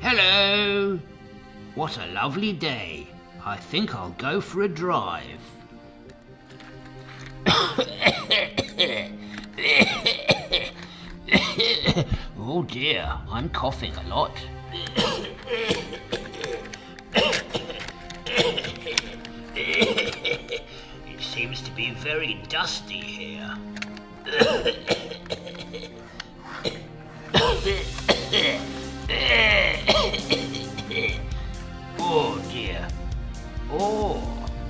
Hello! What a lovely day. I think I'll go for a drive. Oh dear, I'm coughing a lot. It seems to be very dusty here. Oh dear. Oh,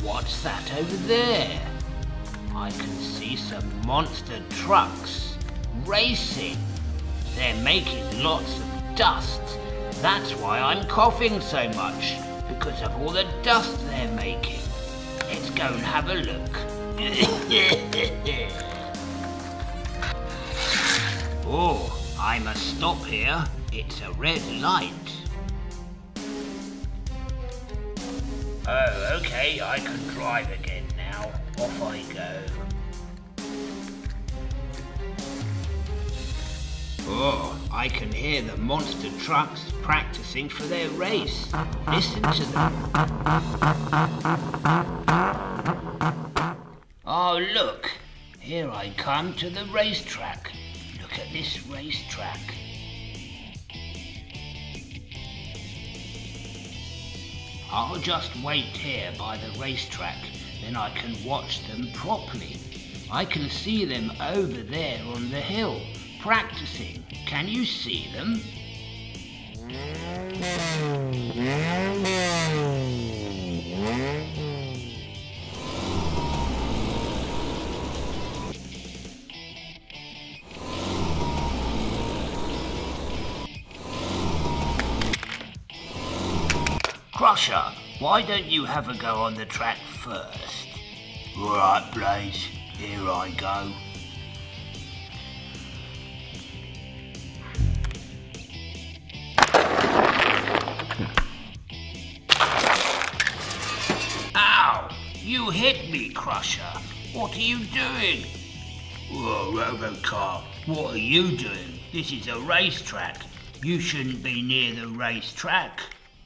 what's that over there? I can see some monster trucks racing. They're making lots of dust. That's why I'm coughing so much, because of all the dust they're making. Let's go and have a look. Oh, I must stop here. It's a red light. Oh, okay, I can drive again now. Off I go. Oh, I can hear the monster trucks practicing for their race. Listen to them. Oh, look. Here I come to the racetrack. Look at this racetrack. I'll just wait here by the racetrack, then I can watch them properly. I can see them over there on the hill, practicing. Can you see them? Crusher, why don't you have a go on the track first? All right, Blaze, here I go. Ow! You hit me, Crusher. What are you doing? Whoa, Robocar, what are you doing? This is a racetrack. You shouldn't be near the racetrack.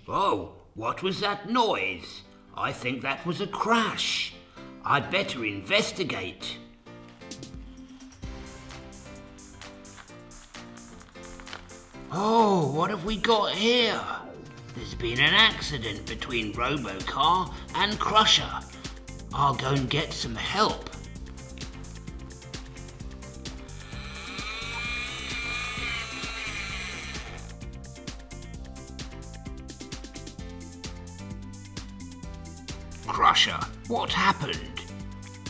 Oh, what was that noise? I think that was a crash. I'd better investigate. Oh, what have we got here? There's been an accident between Robocar and Crusher. I'll go and get some help. Crusher, what happened?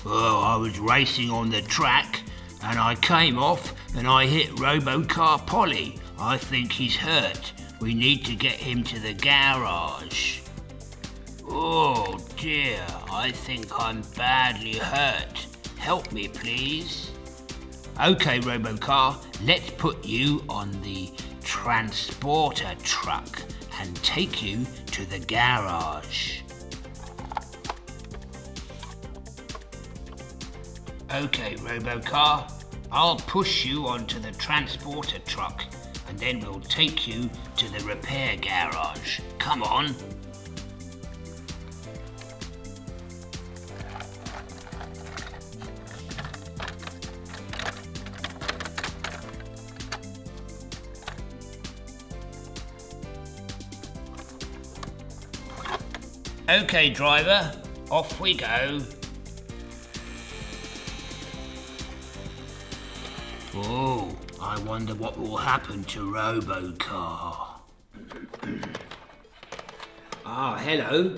Oh, I was racing on the track and I came off and I hit Robocar Polly. I think he's hurt. We need to get him to the garage. Oh dear, I think I'm badly hurt. Help me, please. Okay, Robocar, let's put you on the transporter truck and take you to the garage. Okay, Robocar, I'll push you onto the transporter truck and then we'll take you to the repair garage. Come on. Okay, driver, off we go. Oh, I wonder what will happen to Robocar. Hello.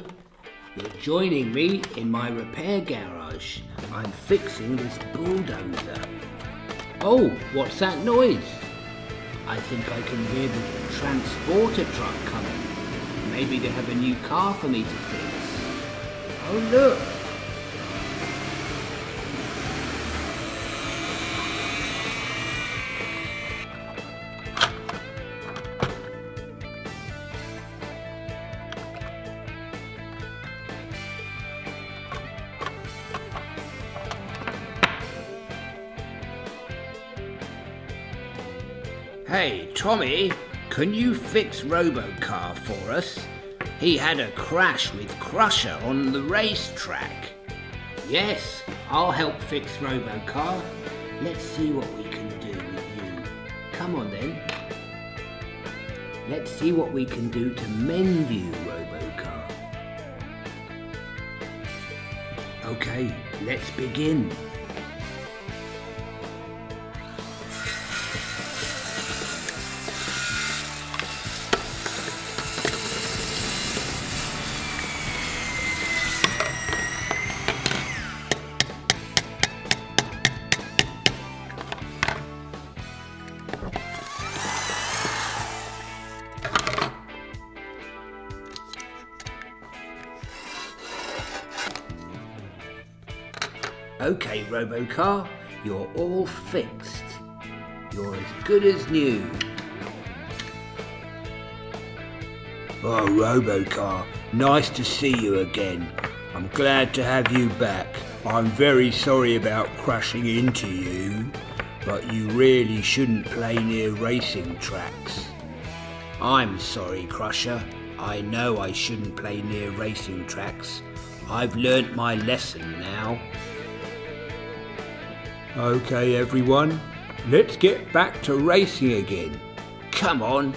You're joining me in my repair garage. I'm fixing this bulldozer. Oh, what's that noise? I think I can hear the transporter truck coming. Maybe they have a new car for me to fix. Oh, look. Hey, Tommy, can you fix Robocar for us? He had a crash with Crusher on the racetrack. Yes, I'll help fix Robocar. Let's see what we can do with you. Come on then. Let's see what we can do to mend you, Robocar. Okay, let's begin. Okay, Robocar, you're all fixed. You're as good as new. Oh, Robocar, nice to see you again. I'm glad to have you back. I'm very sorry about crashing into you, but you really shouldn't play near racing tracks. I'm sorry, Crusher. I know I shouldn't play near racing tracks. I've learnt my lesson now. Okay, everyone, let's get back to racing again. Come on.